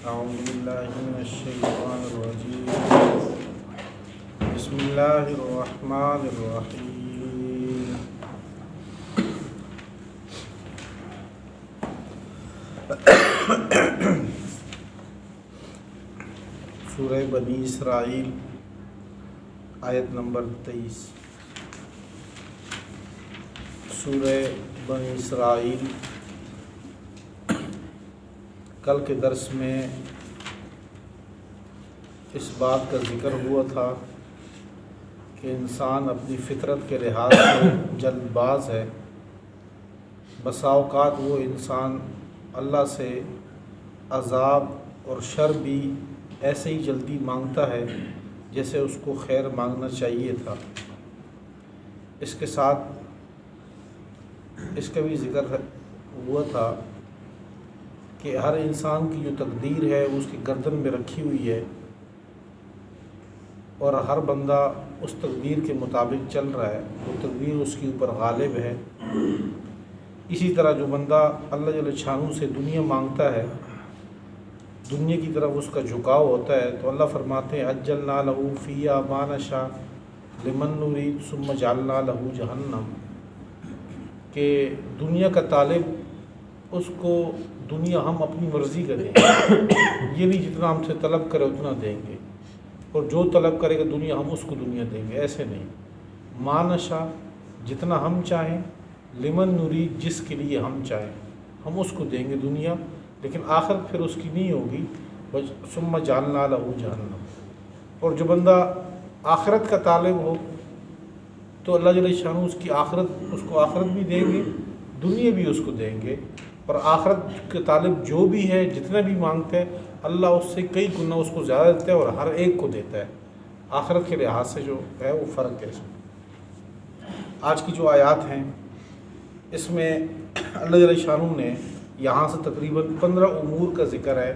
اعوذ باللہ من الشیطان الرجیم بسم اللہ الرحمن الرحیم سورہ بنی اسرائیل آیت نمبر 23۔ سورہ بنی اسرائیل کل کے درس میں اس بات کا ذکر ہوا تھا کہ انسان اپنی فطرت کے لحاظ سے جلد باز ہے۔ بسا اوقات وہ انسان اللہ سے عذاب اور شر بھی ایسے ہی جلدی مانگتا ہے جیسے اس کو خیر مانگنا چاہیے تھا۔ اس کے ساتھ اس کا بھی ذکر ہوا تھا کہ ہر انسان کی جو تقدیر ہے وہ اس کی گردن میں رکھی ہوئی ہے اور ہر بندہ اس تقدیر کے مطابق چل رہا ہے، وہ تقدیر اس کے اوپر غالب ہے۔ اسی طرح جو بندہ اللہ جل شانہ سے دنیا مانگتا ہے، دنیا کی طرف اس کا جھکاؤ ہوتا ہے، تو اللہ فرماتے ہیں عجلنا لہ فیہا ما نشاء لمن نرید ثم جعلنا لہ جہنم، کہ دنیا کا طالب اس کو دنیا ہم اپنی مرضی کا دیں گے، یہ نہیں جتنا ہم سے طلب کرے اتنا دیں گے، اور جو طلب کرے گا دنیا ہم اس کو دنیا دیں گے، ایسے نہیں۔ ما نشاء جتنا ہم چاہیں، لمن نرید جس کے لیے ہم چاہیں ہم اس کو دیں گے دنیا، لیکن آخرت پھر اس کی نہیں ہوگی۔ ثم جعلنا لہ جہنم، اور جو بندہ آخرت کا طالب ہو تو اللہ جل شانہ اس کو آخرت بھی دیں گے، دنیا بھی اس کو دیں گے، اور آخرت کے طالب جو بھی ہے جتنا بھی مانگتے ہیں اللہ اس سے کئی گنا اس کو زیادہ دیتا ہے اور ہر ایک کو دیتا ہے۔ آخرت کے لحاظ سے جو ہے وہ فرق ہے۔ اس میں آج کی جو آیات ہیں اس میں اللہ جل شانہ نے یہاں سے تقریباً 15 امور کا ذکر ہے،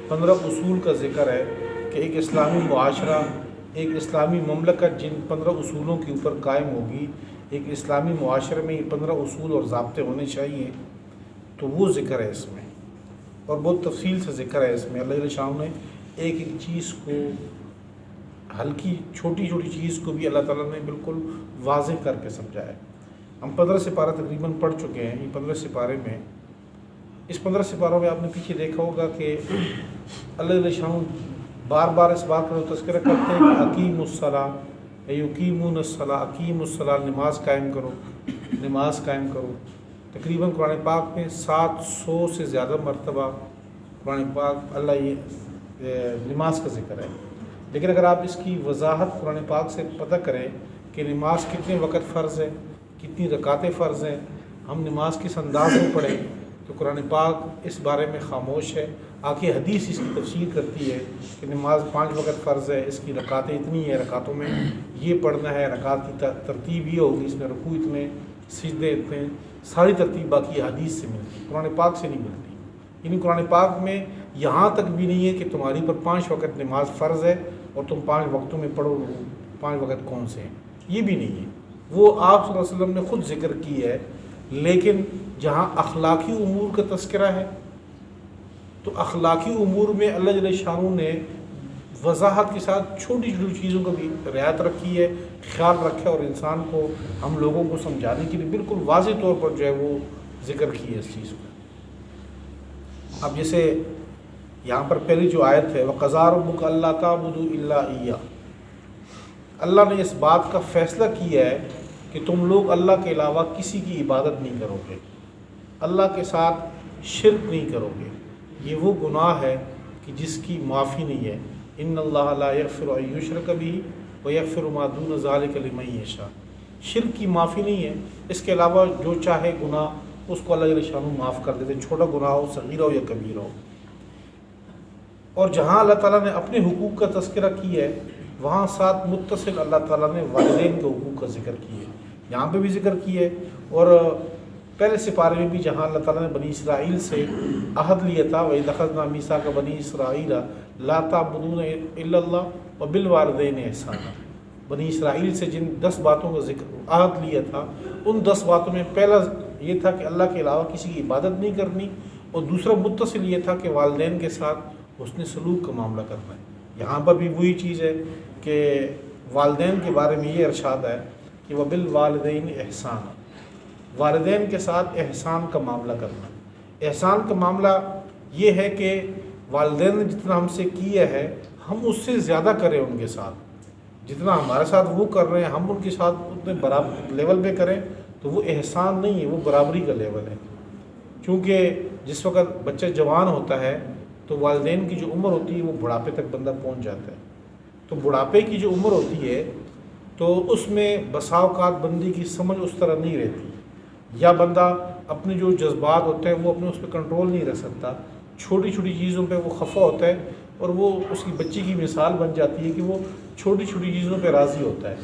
15 اصول کا ذکر ہے کہ ایک اسلامی معاشرہ، ایک اسلامی مملکت جن 15 اصولوں کے اوپر قائم ہوگی، ایک اسلامی معاشرے میں یہ 15 اصول اور ضابطے ہونے چاہیے، تو وہ ذکر ہے اس میں، اور بہت تفصیل سے ذکر ہے اس میں۔ اللہ جل شانہ نے ایک ایک چیز کو، ہلکی چھوٹی چھوٹی چیز کو بھی اللہ تعالیٰ نے بالکل واضح کر کے سمجھایا ہے۔ ہم 15 سپارہ تقریباً پڑھ چکے ہیں۔ یہ 15 سپارے میں، اس 15 سپاروں میں آپ نے پیچھے دیکھا ہوگا کہ اللہ جل شانہ بار بار اس بات کا تذکرہ کرتے ہیں کہ اقیم الصلاۃ یقیمون الصلاۃ، اقیم الصلاۃ نماز قائم کرو، نماز قائم کرو۔ تقریباً قرآن پاک میں 700 سے زیادہ مرتبہ قرآن پاک اللہ یہ نماز کا ذکر ہے، لیکن اگر آپ اس کی وضاحت قرآن پاک سے پتہ کریں کہ نماز کتنے وقت فرض ہے، کتنی رکعتیں فرض ہیں، ہم نماز کس انداز میں پڑھیں، تو قرآن پاک اس بارے میں خاموش ہے۔ آگے حدیث اس کی تفسیر کرتی ہے کہ نماز 5 وقت فرض ہے، اس کی رکعتیں اتنی ہیں، رکعتوں میں یہ پڑھنا ہے، رکعت کی ترتیب یہ ہوگی، اس میں رکوع اتنے، سجدے اتنے، ساری ترتیب باقی حدیث سے ملتی، قرآن پاک سے نہیں ملتی۔ یعنی قرآن پاک میں یہاں تک بھی نہیں ہے کہ تمہاری پر 5 وقت نماز فرض ہے اور تم 5 وقتوں میں پڑھو، 5 وقت کون سے ہیں، یہ بھی نہیں ہے۔ وہ آپ صلی اللہ علیہ وسلم نے خود ذکر کی ہے، لیکن جہاں اخلاقی امور کا تذکرہ ہے تو اخلاقی امور میں اللہ جل شانہ نے وضاحت کے ساتھ چھوٹی چھوٹی چیزوں کو بھی رعایت رکھی ہے، خیال رکھا ہے، اور انسان کو، ہم لوگوں کو سمجھانے کے لیے بالکل واضح طور پر جو ہے وہ ذکر کی ہے اس چیز کو۔ اب جیسے یہاں پر پہلی جو آیت ہے وَقَضَىٰ رَبُّكَ أَلَّا تَعْبُدُوا إِلَّا إِيَّاهُ، اللہ نے اس بات کا فیصلہ کیا ہے کہ تم لوگ اللہ کے علاوہ کسی کی عبادت نہیں کرو گے، اللہ کے ساتھ شرک نہیں کرو گے۔ یہ وہ گناہ ہے کہ جس کی معافی نہیں ہے۔ ان اللہ لا یغفر ان یشرک بہ ویغفر ما دون ذلک لمن یشاء، شرک کی معافی نہیں ہے، اس کے علاوہ جو چاہے گناہ اس کو اللہ جل شانہ معاف کر دیتے، چھوٹا گناہ ہو، صغیرہ ہو یا کبیرہ ہو۔ اور جہاں اللہ تعالیٰ نے اپنے حقوق کا تذکرہ کیا ہے وہاں ساتھ متصل اللہ تعالیٰ نے والدین کے حقوق کا ذکر کیا ہے، یہاں پہ بھی ذکر کیا ہے، اور پہلے سپارے میں بھی جہاں اللہ تعالیٰ نے بنی اسرائیل سے عہد لیا تھا وَإِذْ أَخَذْنَا مِيثَاقَ بَنِي إِسْرَائِيلَ لَا تَعْبُدُونَ إِلَّا اللَّهَ وَبِالْوَالِدَيْنِ إِحْسَانًا، بنی اسرائیل سے جن 10 باتوں کا ذکر عہد لیا تھا، ان 10 باتوں میں پہلا یہ تھا کہ اللہ کے علاوہ کسی کی عبادت نہیں کرنی، اور دوسرا متصل یہ تھا کہ والدین کے ساتھ حسن سلوک کا معاملہ کرنا ہے۔ یہاں پر بھی وہی چیز ہے کہ والدین کے بارے میں یہ ارشاد ہے کہ وبالوالدین احسان، والدین کے ساتھ احسان کا معاملہ کرنا۔ احسان کا معاملہ یہ ہے کہ والدین نے جتنا ہم سے کیا ہے ہم اس سے زیادہ کریں ان کے ساتھ، جتنا ہمارے ساتھ وہ کر رہے ہیں ہم ان کے ساتھ اتنے برابر لیول پہ کریں، تو وہ احسان نہیں ہے، وہ برابری کا لیول ہے۔ چونکہ جس وقت بچہ جوان ہوتا ہے تو والدین کی جو عمر ہوتی ہے وہ بڑھاپے تک بندہ پہنچ جاتا ہے، تو بڑھاپے کی جو عمر ہوتی ہے تو اس میں بسا اوقات بندے کی سمجھ اس طرح نہیں رہتی، یا بندہ اپنے جو جذبات ہوتے ہیں وہ اپنے اس پہ کنٹرول نہیں رکھ سکتا، چھوٹی چھوٹی چیزوں پہ وہ خفا ہوتا ہے، اور وہ اس کی بچی کی مثال بن جاتی ہے کہ وہ چھوٹی چھوٹی چیزوں پہ راضی ہوتا ہے،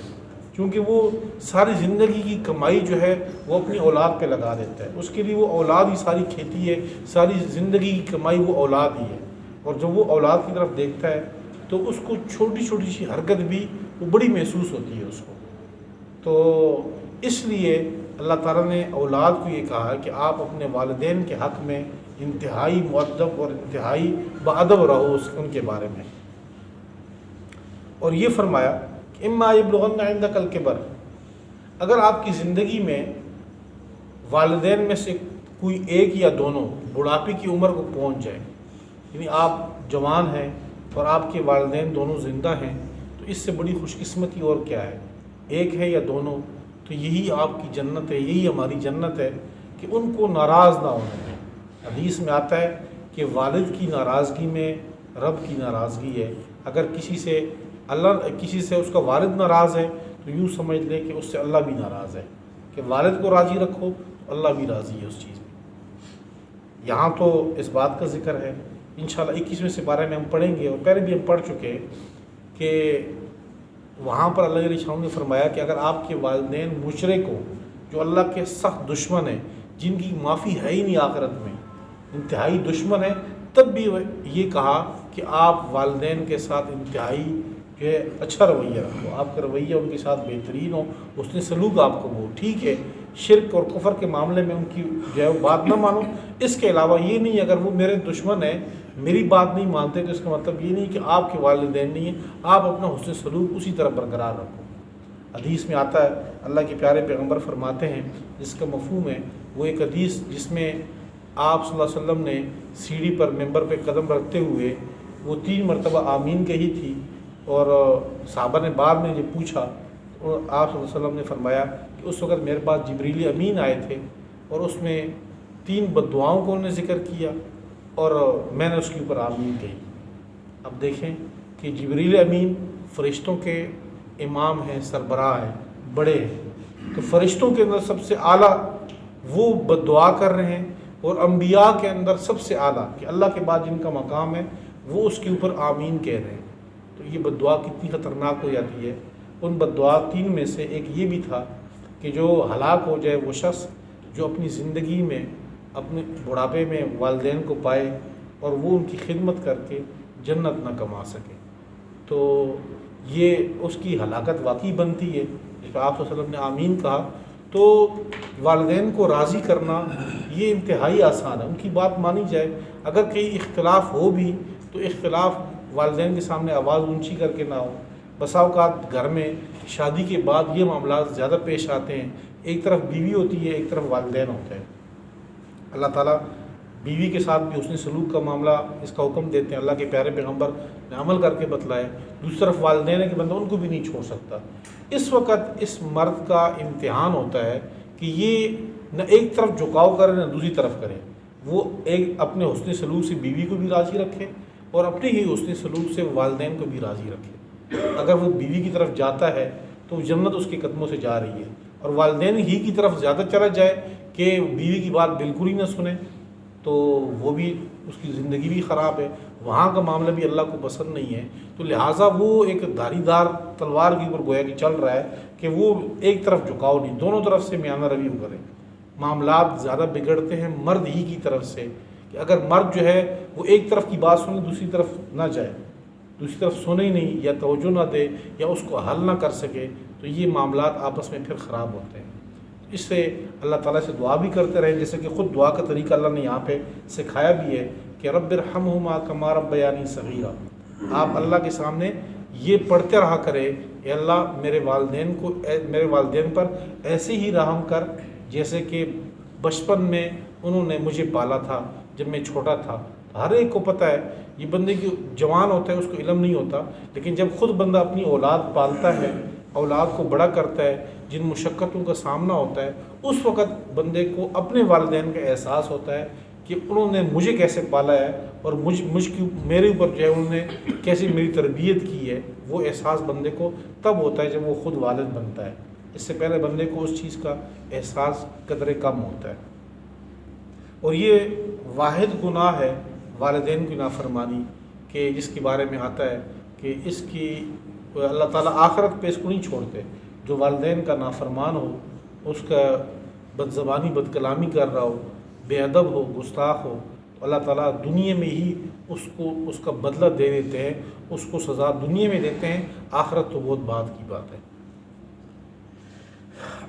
کیونکہ وہ ساری زندگی کی کمائی جو ہے وہ اپنی اولاد پہ لگا دیتا ہے، اس کے لیے وہ اولاد ہی ساری کھیتی ہے، ساری زندگی کی کمائی وہ اولاد ہی ہے، اور جب وہ اولاد کی طرف دیکھتا ہے تو اس کو چھوٹی چھوٹی سی حرکت بھی وہ بڑی محسوس ہوتی ہے اس کو۔ تو اس لیے اللہ تعالیٰ نے اولاد کو یہ کہا ہے کہ آپ اپنے والدین کے حق میں انتہائی مؤدب اور انتہائی باادب رہو ان کے بارے میں، اور یہ فرمایا کہ اما یبلغن عندک الکبر، اگر آپ کی زندگی میں والدین میں سے کوئی ایک یا دونوں بڑھاپے کی عمر کو پہنچ جائے، یعنی آپ جوان ہیں اور آپ کے والدین دونوں زندہ ہیں، تو اس سے بڑی خوش قسمتی اور کیا ہے، ایک ہے یا دونوں، تو یہی آپ کی جنت ہے، یہی ہماری جنت ہے کہ ان کو ناراض نہ ہونے دیں۔ حدیث میں آتا ہے کہ والد کی ناراضگی میں رب کی ناراضگی ہے، اگر کسی سے اس کا والد ناراض ہے تو یوں سمجھ لے کہ اس سے اللہ بھی ناراض ہے، کہ والد کو راضی رکھو تو اللہ بھی راضی ہے اس چیز میں۔ یہاں تو اس بات کا ذکر ہے، انشاءاللہ 21ویں سپارے میں ہم پڑھیں گے، اور پہلے بھی ہم پڑھ چکے کہ وہاں پر اللہ علیہ وسلم نے فرمایا کہ اگر آپ کے والدین مشرک ہو، جو اللہ کے سخت دشمن ہیں، جن کی معافی ہے ہی نہیں آخرت میں، انتہائی دشمن ہے، تب بھی یہ کہا کہ آپ والدین کے ساتھ انتہائی جو ہے اچھا رویہ رکھو، آپ کا رویہ ان کے ساتھ بہترین ہو، حسن سلوک آپ کو ہو۔ ٹھیک ہے، شرک اور کفر کے معاملے میں ان کی جو ہے بات نہ مانو، اس کے علاوہ یہ نہیں اگر وہ میرے دشمن ہیں، میری بات نہیں مانتے، تو اس کا مطلب یہ نہیں کہ آپ کے والدین نہیں ہیں، آپ اپنا حسن سلوک اسی طرح برقرار رکھو۔ حدیث میں آتا ہے، اللہ کے پیارے پیغمبر فرماتے ہیں، جس کا مفہوم ہے وہ ایک حدیث جس میں آپ صلی اللہ علیہ وسلم نے سیڑھی پر ممبر پہ قدم رکھتے ہوئے وہ 3 مرتبہ آمین کہی تھی، اور صحابہ نے بعد میں یہ پوچھا، اور آپ صلی اللہ علیہ وسلم نے فرمایا کہ اس وقت میرے پاس جبریل امین آئے تھے، اور اس میں 3 بد دعاؤں کو انہوں نے ذکر کیا، اور میں نے اس کے اوپر آمین کہی۔ اب دیکھیں کہ جبریل امین فرشتوں کے امام ہیں، سربراہ ہیں، بڑے ہیں، تو فرشتوں کے اندر سب سے اعلیٰ وہ بد دعا کر رہے ہیں، اور انبیاء کے اندر سب سے اعلیٰ کہ اللہ کے بعد جن کا مقام ہے وہ اس کے اوپر آمین کہہ رہے ہیں۔ تو یہ بد دعا کتنی خطرناک ہو جاتی ہے۔ ان بد دعا 3 میں سے ایک یہ بھی تھا کہ جو ہلاک ہو جائے وہ شخص جو اپنی زندگی میں اپنے بڑھاپے میں والدین کو پائے اور وہ ان کی خدمت کر کے جنت نہ کما سکے، تو یہ اس کی ہلاکت واقعی بنتی ہے۔ جس پہ آپ صلی اللہ علیہ وسلم نے آمین کہا، تو والدین کو راضی کرنا یہ انتہائی آسان ہے، ان کی بات مانی جائے۔ اگر کہیں اختلاف ہو بھی تو اختلاف والدین کے سامنے آواز اونچی کر کے نہ ہو۔ بسا اوقات گھر میں شادی کے بعد یہ معاملات زیادہ پیش آتے ہیں، ایک طرف بیوی ہوتی ہے، ایک طرف والدین ہوتے ہیں۔ اللہ تعالیٰ بیوی کے ساتھ بھی حسن سلوک کا معاملہ اس کا حکم دیتے ہیں، اللہ کے پیارے پیغمبر نے عمل کر کے بتلائے۔ دوسری طرف والدین ہے کہ بندہ ان کو بھی نہیں چھوڑ سکتا۔ اس وقت اس مرد کا امتحان ہوتا ہے کہ یہ نہ ایک طرف جھکاؤ کرے نہ دوسری طرف کرے، وہ ایک اپنے حسن سلوک سے بیوی کو بھی راضی رکھے اور اپنے ہی حسن سلوک سے والدین کو بھی راضی رکھے۔ اگر وہ بیوی کی طرف جاتا ہے تو جنت اس کے قدموں سے جا رہی ہے، اور والدین ہی کی طرف زیادہ چلا جائے کہ بیوی کی بات بالکل ہی نہ سنے تو وہ بھی اس کی زندگی بھی خراب ہے، وہاں کا معاملہ بھی اللہ کو پسند نہیں ہے۔ تو لہٰذا وہ ایک دھاری دار تلوار کے اوپر گویا کہ چل رہا ہے کہ وہ ایک طرف جھکاؤ نہیں، دونوں طرف سے میانہ روی کرے۔ معاملات زیادہ بگڑتے ہیں مرد ہی کی طرف سے، کہ اگر مرد جو ہے وہ ایک طرف کی بات سنے دوسری طرف نہ جائے، دوسری طرف سنے ہی نہیں یا توجہ نہ دے یا اس کو حل نہ کر سکے، تو یہ معاملات آپس میں پھر خراب ہوتے ہیں۔ اس سے اللہ تعالیٰ سے دعا بھی کرتے رہیں، جیسے کہ خود دعا کا طریقہ اللہ نے یہاں پہ سکھایا بھی ہے کہ رب ارحمہما کما ربیانی صغیرا، آپ اللہ کے سامنے یہ پڑھتے رہا کرے، اے اللہ میرے والدین پر ایسے ہی رحم کر جیسے کہ بچپن میں انہوں نے مجھے پالا تھا جب میں چھوٹا تھا۔ ہر ایک کو پتہ ہے، یہ بندے کی جوان ہوتا ہے اس کو علم نہیں ہوتا، لیکن جب خود بندہ اپنی اولاد پالتا ہے، اولاد کو بڑا کرتا ہے، جن مشقتوں کا سامنا ہوتا ہے، اس وقت بندے کو اپنے والدین کا احساس ہوتا ہے کہ انہوں نے مجھے کیسے پالا ہے اور میرے اوپر جو ہے انہوں نے کیسے میری تربیت کی ہے۔ وہ احساس بندے کو تب ہوتا ہے جب وہ خود والد بنتا ہے، اس سے پہلے بندے کو اس چیز کا احساس قدرے کم ہوتا ہے۔ اور یہ واحد گناہ ہے والدین کی نافرمانی، کہ جس کے بارے میں آتا ہے کہ اس کی اللہ تعالیٰ آخرت پہ اس کو نہیں چھوڑتے۔ جو والدین کا نافرمان ہو، اس کا بد زبانی بد کلامی کر رہا ہو، بے ادب ہو، گستاخ ہو، تو اللہ تعالیٰ دنیا میں ہی اس کا بدلہ دے دیتے ہیں، اس کو سزا دنیا میں دیتے ہیں، آخرت تو بہت بعد کی بات ہے۔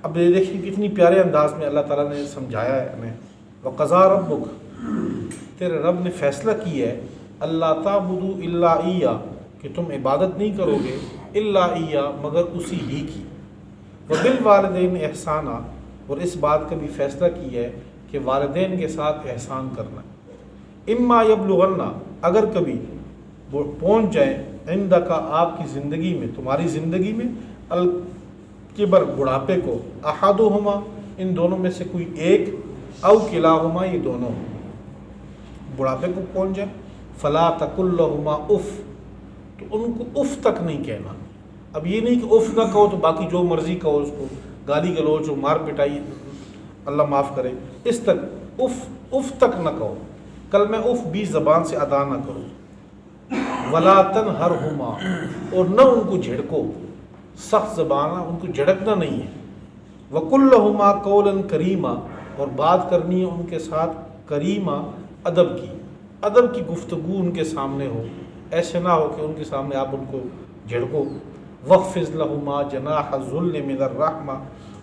اب یہ دیکھیں کتنی پیارے انداز میں اللہ تعالیٰ نے سمجھایا ہے ہمیں۔ وَقَضَىٰ رَبُّكَ، تیرے رب نے فیصلہ کیا ہے، اللہ تعبدوا الا ایہ، کہ تم عبادت نہیں کرو گے الا ایہ، مگر اسی ہی کی۔ وَبِالْوَالِدَيْنِ احسانًا، اور اس بات کا بھی فیصلہ کیا ہے کہ والدین کے ساتھ احسان کرنا۔ اما یبلغن، اگر کبھی وہ پہنچ جائیں، عندک، آپ کی زندگی میں، تمہاری زندگی میں، الکبر، بڑھاپے کو، احدہما، ان دونوں میں سے کوئی ایک، او کلاہما، یہ دونوں بڑھاپے کو پہنچ جائیں، فلا تقل لہما اف، تو ان کو اف تک نہیں کہنا۔ اب یہ نہیں کہ اف نہ کہو تو باقی جو مرضی کہو، اس کو گالی گلوچ و مار پٹائی اللہ معاف کرے، اس تک اف تک نہ کہو، کلمہ اف بھی زبان سے ادا نہ کرو۔ ولا تنہرہما، اور نہ ان کو جھڑکو، سخت زبان ان کو جھڑکنا نہیں ہے۔ وقل لہما قولا کریما، اور بات کرنی ہے ان کے ساتھ کریما، ادب کی گفتگو ان کے سامنے ہو، ایسے نہ ہو کہ ان کے سامنے آپ ان کو جھڑکو۔ وَخْفِضْ لَهُمَا جَنَاحَ الذُّلِّ مِنَ الرَّحْمَةِ،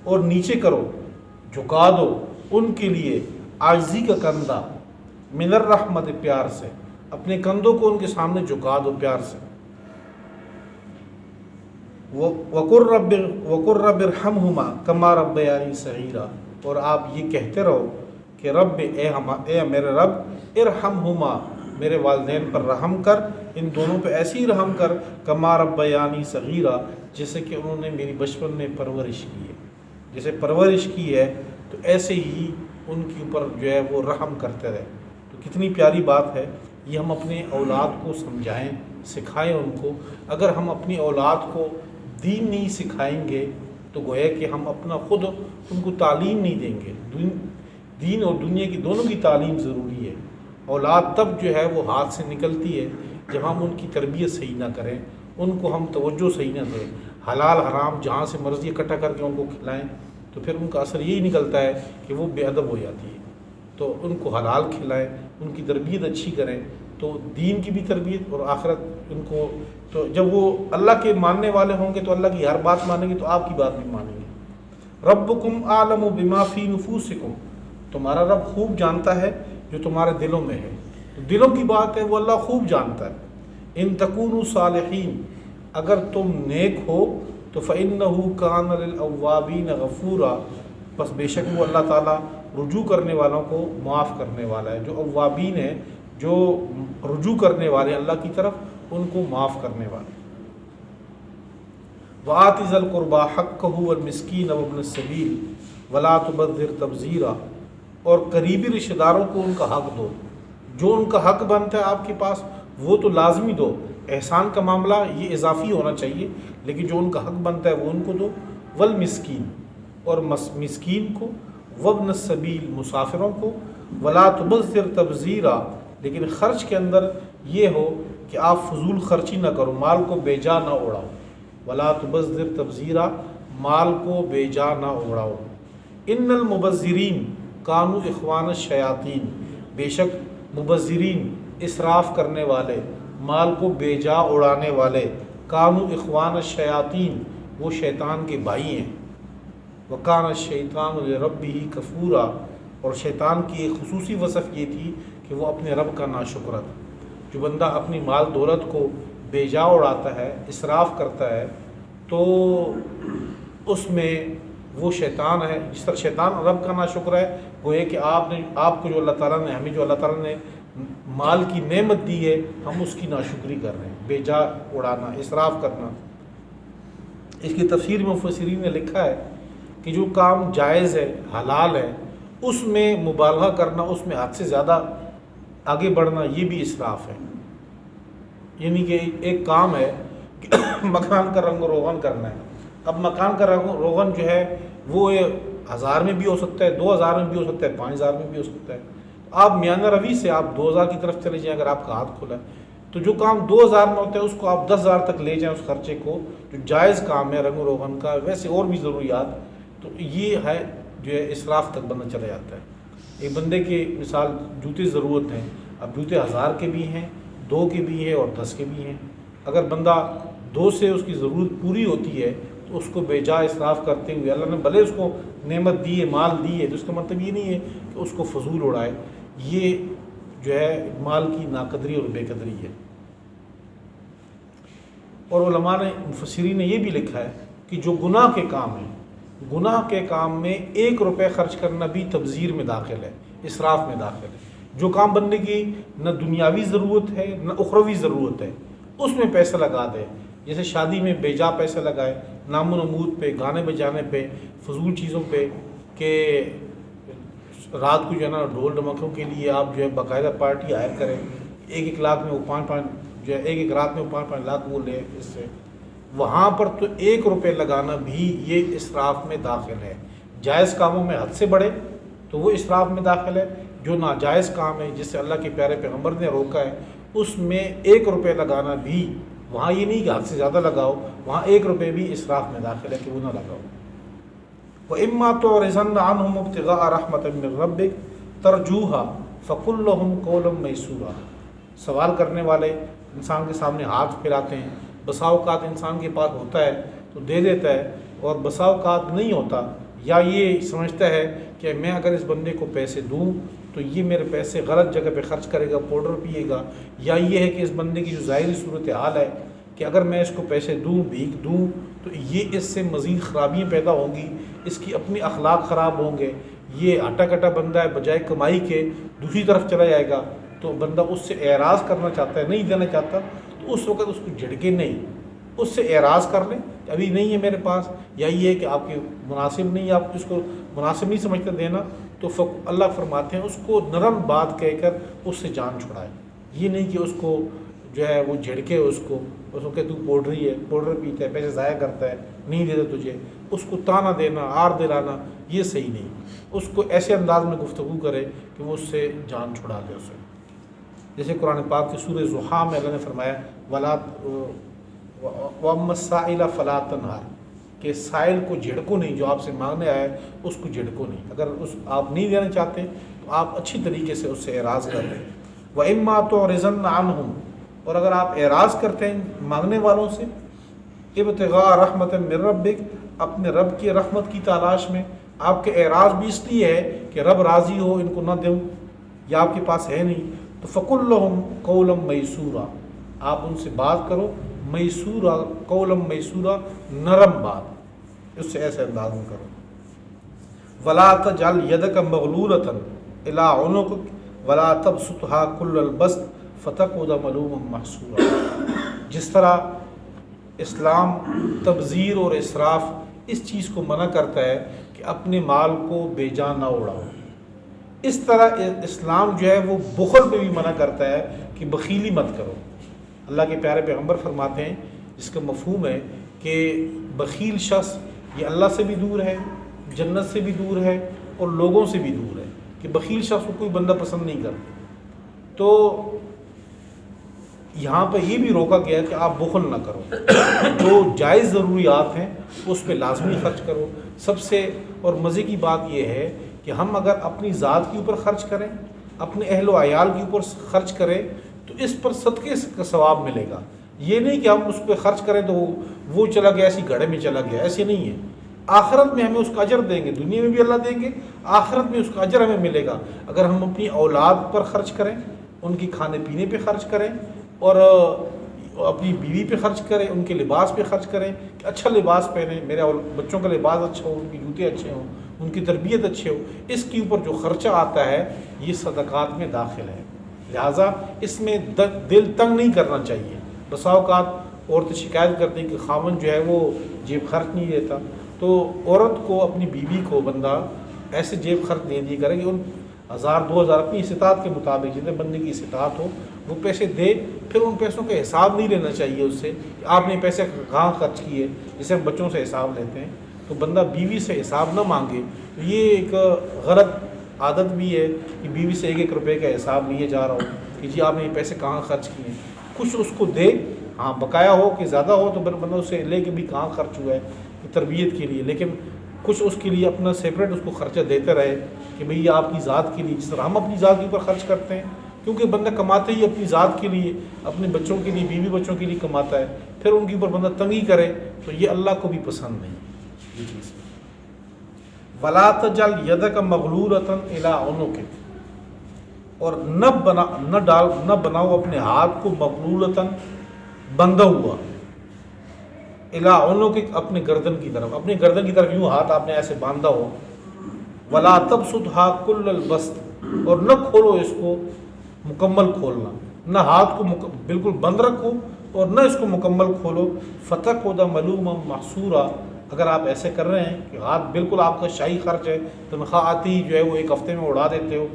اور نیچے کرو، جھکا دو ان کے لیے عاجزی کا کندھا، من الرحمت، پیار سے، اپنے کندھوں کو ان کے سامنے جھکا دو پیار سے۔ وَقُلْ رَبِّ ارْحَمْهُمَا كَمَا رَبَّيَانِي صَغِيرًا، اور آپ یہ کہتے رہو کہ رب، اے میرے رب، ارحمہما، میرے والدین پر رحم کر، ان دونوں پہ ایسی ہی رحم کر، کما ربیانی صغیرہ، جیسے کہ انہوں نے میری بچپن میں پرورش کی ہے، جیسے پرورش کی ہے تو ایسے ہی ان کے اوپر جو ہے وہ رحم کرتے رہے۔ تو کتنی پیاری بات ہے یہ، ہم اپنے اولاد کو سمجھائیں، سکھائیں ان کو۔ اگر ہم اپنی اولاد کو دین نہیں سکھائیں گے تو گویا کہ ہم اپنا خود ان کو تعلیم نہیں دیں گے۔ دین اور دنیا کی دونوں کی تعلیم ضروری ہے۔ اولاد تب جو ہے وہ ہاتھ سے نکلتی ہے جب ہم ان کی تربیت صحیح نہ کریں، ان کو ہم توجہ صحیح نہ دیں، حلال حرام جہاں سے مرضی اکٹھا کر کے ان کو کھلائیں، تو پھر ان کا اثر یہی نکلتا ہے کہ وہ بے ادب ہو جاتی ہے۔ تو ان کو حلال کھلائیں، ان کی تربیت اچھی کریں، تو دین کی بھی تربیت اور آخرت ان کو، تو جب وہ اللہ کے ماننے والے ہوں گے تو اللہ کی ہر بات مانیں گے، تو آپ کی بات بھی مانیں گے۔ ربکم اعلم بما فی نفوسکم، تمہارا رب خوب جانتا ہے جو تمہارے دلوں میں ہے، تو دلوں کی بات ہے وہ اللہ خوب جانتا ہے۔ ان تکونوا صالحین، اگر تم نیک ہو تو فإنہ کان للأوابین غفورا، بس بے شک وہ اللہ تعالیٰ رجوع کرنے والوں کو معاف کرنے والا ہے۔ جو اوابین ہیں، جو رجوع کرنے والے اللہ کی طرف، ان کو معاف کرنے والے۔ وآت ذی القربى حقہ والمسکین وابن السبیل ولا تبذر تبذیرا، اور قریبی رشتہ داروں کو ان کا حق دو، جو ان کا حق بنتا ہے آپ کے پاس وہ تو لازمی دو۔ احسان کا معاملہ یہ اضافی ہونا چاہیے، لیکن جو ان کا حق بنتا ہے وہ ان کو دو۔ والمسکین، اور مسکین کو، وابن السبیل، مسافروں کو، ولا تبذر تبذیرا، لیکن خرچ کے اندر یہ ہو کہ آپ فضول خرچی نہ کرو، مال کو بے جا نہ اڑاؤ۔ ولا تبذر تبذیرا، مال کو بے جا نہ اڑاؤ۔ ان المبذرین کانوا اخوان الشیاطین، بے شک مبذرین، اسراف کرنے والے، مال کو بے جا اڑانے والے، کانوا اخوان الشیاطین، وہ شیطان کے بھائی ہیں۔ وکان الشیطان لربہ کفورا، اور شیطان کی ایک خصوصی وصف یہ تھی کہ وہ اپنے رب کا ناشکر تھا۔ جو بندہ اپنی مال دولت کو بے جا اڑاتا ہے، اسراف کرتا ہے، تو اس میں وہ شیطان ہے۔ جس طرح شیطان رب کا ناشکر ہے، وہ یہ کہ آپ کو جو اللہ تعالیٰ نے، ہمیں جو اللہ تعالیٰ نے مال کی نعمت دی ہے، ہم اس کی ناشکری کر رہے ہیں، بے جا اڑانا، اسراف کرنا۔ اس کی تفسیر میں مفسرین نے لکھا ہے کہ جو کام جائز ہے، حلال ہے، اس میں مبالغہ کرنا، اس میں حد سے زیادہ آگے بڑھنا، یہ بھی اسراف ہے۔ یعنی کہ ایک کام ہے کہ مکان کا رنگ و روغن کرنا ہے۔ اب مکان کا رنگ و روغن جو ہے وہ 1000 میں بھی ہو سکتا ہے، 2000 میں بھی ہو سکتا ہے، 5000 میں بھی ہو سکتا ہے۔ آپ میانہ روی سے آپ 2000 کی طرف چلے جائیں اگر آپ کا ہاتھ کھلا ہے، تو جو کام 2000 میں ہوتا ہے اس کو آپ 10000 تک لے جائیں، اس خرچے کو، جو جائز کام ہے رنگ و روغن کا، ویسے اور بھی ضروریات، تو یہ ہے جو ہے اسراف تک بندہ چلا جاتا ہے۔ ایک بندے کی مثال جوتے ضرورت ہیں، اب جوتے 1000 کے بھی ہیں، 2 کے بھی ہیں اور 10 کے بھی ہیں۔ اگر بندہ 2 سے اس کی ضرورت پوری ہوتی ہے تو اس کو بے جا اسراف کرتے ہوئے، اللہ نے بھلے اس کو نعمت دی ہے، مال دی ہے، تو اس کا مطلب یہ نہیں ہے کہ اس کو فضول اڑائے۔ یہ جو ہے مال کی ناقدری اور بے قدری ہے۔ اور علماء نے، مفسرین نے یہ بھی لکھا ہے کہ جو گناہ کے کام ہیں، گناہ کے کام میں 1 روپے خرچ کرنا بھی تبذیر میں داخل ہے، اسراف میں داخل ہے۔ جو کام بندے کی نہ دنیاوی ضرورت ہے نہ اخروی ضرورت ہے، اس میں پیسہ لگا دے، جیسے شادی میں بے جا پیسہ لگائے، نام و نمود پہ، گانے بجانے پہ، فضول چیزوں پہ، کہ رات کو جو ہے نا ڈھول ڈمکوں کے لیے آپ جو ہے باقاعدہ پارٹی ہائر کریں، 1 لاکھ میں وہ 5 جو ہے 1 رات میں 5 لاکھ وہ لے، اس سے وہاں پر تو 1 روپے لگانا بھی یہ اسراف میں داخل ہے۔ جائز کاموں میں حد سے بڑھے تو وہ اسراف میں داخل ہے، جو ناجائز کام ہے جس سے اللہ کے پیارے پیغمبر نے روکا ہے، اس میں 1 روپے لگانا بھی، وہاں یہ نہیں کہ حد سے زیادہ لگاؤ، وہاں 1 روپے بھی اسراف میں داخل ہے کہ وہ نہ لگاؤ۔ وَإِمَّا تُعْرِضَنَّ عَنْهُمُ ابْتِغَاءَ رَحْمَةٍ مِّن رَّبِّكَ تَرْجُوهَا فَقُل لَّهُمْ قَوْلًا مَّيْسُورًا۔ سوال کرنے والے انسان کے سامنے ہاتھ پھیلاتے ہیں، بسا اوقات انسان کے پاس ہوتا ہے تو دے دیتا ہے، اور بسا اوقات نہیں ہوتا، یا یہ سمجھتا ہے کہ میں اگر اس بندے کو پیسے دوں تو یہ میرے پیسے غلط جگہ پہ خرچ کرے گا، پاؤڈر پیے گا، یا یہ ہے کہ اس بندے کی جو ظاہری صورتحال ہے کہ اگر میں اس کو پیسے دوں، بھیک دوں، تو یہ اس سے مزید خرابیاں پیدا ہوں گی، اس کی اپنی اخلاق خراب ہوں گے، یہ ہٹا کٹا بندہ ہے، بجائے کمائی کے دوسری طرف چلا جائے گا۔ تو بندہ اس سے اعراض کرنا چاہتا ہے، نہیں دینا چاہتا، تو اس وقت اس کو جھڑکے نہیں، اس سے اعراض کر لیں کہ ابھی نہیں ہے میرے پاس، یا یہ ہے کہ آپ کے مناسب نہیں، آپ اس کو مناسب نہیں سمجھتے دینا، تو اللہ فرماتے ہیں اس کو نرم بات کہہ کر اس سے جان چھڑائے۔ یہ نہیں کہ اس کو جو ہے وہ جھڑکے، اس کو کہ تو پاؤڈری ہے، پاؤڈر پیتا ہے، پیسے ضائع کرتا ہے، نہیں دیتا تجھے، اس کو تانا دینا، آر دلانا، یہ صحیح نہیں۔ اس کو ایسے انداز میں گفتگو کرے کہ وہ اس سے جان چھڑا دے اسے۔ جیسے قرآن پاک کی سورہ ضحیٰ میں اللہ نے فرمایا وَأَمَّا السَّائِلَ فَلَا تَنْهَرْ، کہ سائل کو جھڑکو نہیں، جو آپ سے مانگنے آئے اس کو جھڑکو نہیں۔ اگر آپ نہیں دینا چاہتے تو آپ اچھی طریقے سے اس سے اعراض کر لیں۔ وَإِمَّا تُعْرِضَنَّ عَنْهُمْ، اور اگر آپ اعراض کرتے ہیں مانگنے والوں سے، ابتغاء رحمت من ربک، اپنے رب کی رحمت کی تلاش میں، آپ کے اعراض بھی اس لیے ہے کہ رب راضی ہو ان کو نہ دوں، یا آپ کے پاس ہے نہیں، تو فقل لہم قولا میسورا، آپ ان سے بات کرو میسورا، قولا میسورا، نرم بات، اس سے ایسے انداز میں کرو۔ ولا تجعل یدک مغلولۃ الی عنقک ولا تبسطها کل البسط فتقعد ملوما محسورا۔ جس طرح اسلام تبذیر اور اسراف اس چیز کو منع کرتا ہے کہ اپنے مال کو بے جان نہ اڑاؤ، اس طرح اسلام جو ہے وہ بخل پہ بھی منع کرتا ہے کہ بخیلی مت کرو۔ اللہ کے پیارے پیغمبر فرماتے ہیں، جس کا مفہوم ہے کہ بخیل شخص یہ اللہ سے بھی دور ہے، جنت سے بھی دور ہے، اور لوگوں سے بھی دور ہے، کہ بخیل شخص کو کوئی بندہ پسند نہیں کرتا۔ تو یہاں پہ یہ بھی روکا گیا کہ آپ بخل نہ کرو، جو جائز ضروریات ہیں اس پہ لازمی خرچ کرو۔ سب سے اور مزے کی بات یہ ہے کہ ہم اگر اپنی ذات کے اوپر خرچ کریں، اپنے اہل و عیال کے اوپر خرچ کریں، تو اس پر صدقے کا ثواب ملے گا۔ یہ نہیں کہ ہم اس پہ خرچ کریں تو وہ چلا گیا، ایسی گھڑے میں چلا گیا، ایسے نہیں ہے۔ آخرت میں ہمیں اس کا اجر دیں گے، دنیا میں بھی اللہ دیں گے، آخرت میں اس کا اجر ہمیں ملے گا اگر ہم اپنی اولاد پر خرچ کریں، ان کی کھانے پینے پہ خرچ کریں، اور اپنی بیوی پہ خرچ کریں، ان کے لباس پہ خرچ کریں کہ اچھا لباس پہنیں، میرے بچوں کا لباس اچھا ہو، ان کے جوتے اچھے ہوں، ان کی تربیت اچھے ہو، اس کے اوپر جو خرچہ آتا ہے یہ صدقات میں داخل ہے۔ لہٰذا اس میں دل تنگ نہیں کرنا چاہیے۔ بسا اوقات عورتیں شکایت کرتی ہیں کہ خاوند جو ہے وہ جیب خرچ نہیں دیتا، تو عورت کو اپنی بیوی کو بندہ ایسے جیب خرچ دے دیا کرے کہ ان 1000-2000 اپنی استطاعت کے مطابق جتنے بندے کی استطاعت ہو وہ پیسے دے، پھر ان پیسوں کا حساب نہیں لینا چاہیے اس سے کہ آپ نے پیسے کہاں خرچ کیے، جسے ہم بچوں سے حساب لیتے ہیں، تو بندہ بیوی سے حساب نہ مانگے۔ تو یہ ایک غلط عادت بھی ہے کہ بیوی سے 1-1 روپے کا حساب لیے جا رہا ہو کہ جی آپ نے یہ پیسے کہاں خرچ کیے۔ کچھ اس کو دے، ہاں بقایا ہو کہ زیادہ ہو تو بندہ اس سے لے کے بھی کہاں خرچ ہوا ہے تربیت کے لیے، لیکن کچھ اس کے لیے اپنا سیپریٹ اس کو خرچہ دیتے رہے کہ بھئی آپ کی ذات کے لیے، جس طرح ہم اپنی ذات کے اوپر خرچ کرتے ہیں، کیونکہ بندہ کماتے ہی اپنی ذات کے لیے، اپنے بچوں کے لیے، بیوی بچوں کے لیے کماتا ہے، پھر ان کے اوپر بندہ تنگی کرے تو یہ اللہ کو بھی پسند نہیں یہ چیز۔ وَلَا تَجْعَلْ يَدَكَ مَغْلُولَةً إِلَىٰ عُنُقِكَ، اور نہ بناؤ اپنے ہاتھ کو مغلولتاً، بندھا ہوا، الا عنقک، اپنے گردن کی طرف، اپنے گردن کی طرف یوں ہاتھ آپ نے ایسے باندھا ہو۔ ولا تبسطها كل البسط، اور نہ کھولو اس کو مکمل کھولنا، نہ ہاتھ کو بالکل بند رکھو اور نہ اس کو مکمل کھولو۔ فتقعد ملوما محسورا، اگر آپ ایسے کر رہے ہیں کہ ہاتھ بالکل آپ کا شاہی خرچ ہے، تنخواہ آتی جو ہے وہ 1 ہفتے میں اڑا دیتے ہو،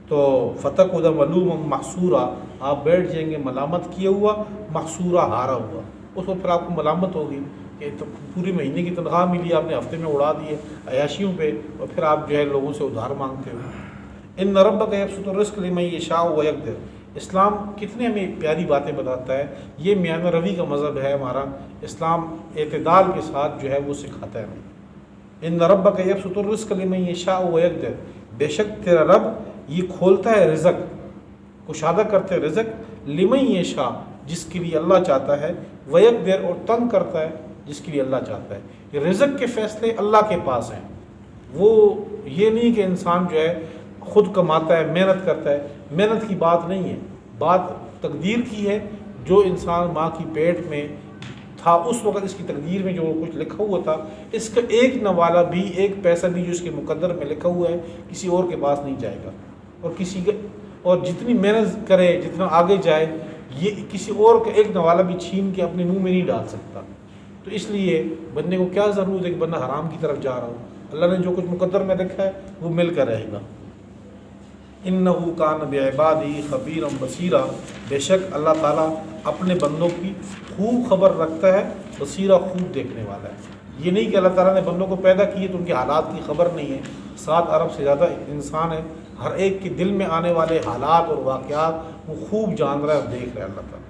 تو فتقعد ملوما محسورا، آپ بیٹھ جائیں گے ملامت کیا ہوا، محسورا، ہارا ہوا۔ اس وقت پھر آپ کو ملامت ہوگی کہ پورے مہینے کی تنخواہ ملی، آپ نے ہفتے میں اڑا دیے عیاشیوں پہ، اور پھر آپ جو ہے لوگوں سے ادھار مانگتے ہو۔ ان ربک یبسط الرزق لمن یشاء ویقدر، اسلام کتنے ہمیں پیاری باتیں بتاتا ہے، یہ میانہ روی کا مذہب ہے ہمارا، اسلام اعتدال کے ساتھ جو ہے وہ سکھاتا ہے ہمیں۔ ان ربک یبسط الرزق لمن یشاء ویقدر، بے شک تیرا رب یہ کھولتا ہے رزق، کشادہ کرتے ہیں رزق، لمن یشاء، جس کے لیے اللہ چاہتا ہے، ویقدر، اور تنگ کرتا ہے جس کے لیے اللہ چاہتا ہے۔ یہ رزق کے فیصلے اللہ کے پاس ہیں، وہ یہ نہیں کہ انسان جو ہے خود کماتا ہے، محنت کرتا ہے، محنت کی بات نہیں ہے، بات تقدیر کی ہے۔ جو انسان ماں کی پیٹ میں تھا اس وقت اس کی تقدیر میں جو کچھ لکھا ہوا تھا، اس کا ایک نوالا بھی، ایک پیسہ بھی جو اس کے مقدر میں لکھا ہوا ہے کسی اور کے پاس نہیں جائے گا، اور جتنی محنت کرے، جتنا آگے جائے، یہ کسی اور کا ایک نوالا بھی چھین کے اپنے منہ میں نہیں ڈال سکتا۔ تو اس لیے بندے کو کیا ضرورت ہے کہ بندہ حرام کی طرف جا رہا ہو، اللہ نے جو کچھ مقدر میں رکھا ہے وہ مل کر رہے گا۔ انہ کان بعبادہ خبیرا بصیرا، بے شک اللہ تعالیٰ اپنے بندوں کی خوب خبر رکھتا ہے، بصیرا، خوب دیکھنے والا ہے۔ یہ نہیں کہ اللہ تعالیٰ نے بندوں کو پیدا کیے تو ان کے حالات کی خبر نہیں ہے۔ 7 ارب سے زیادہ انسان ہے، ہر ایک کے دل میں آنے والے حالات اور واقعات وہ خوب جان رہا ہے اور دیکھ رہا ہے اللہ تعالیٰ۔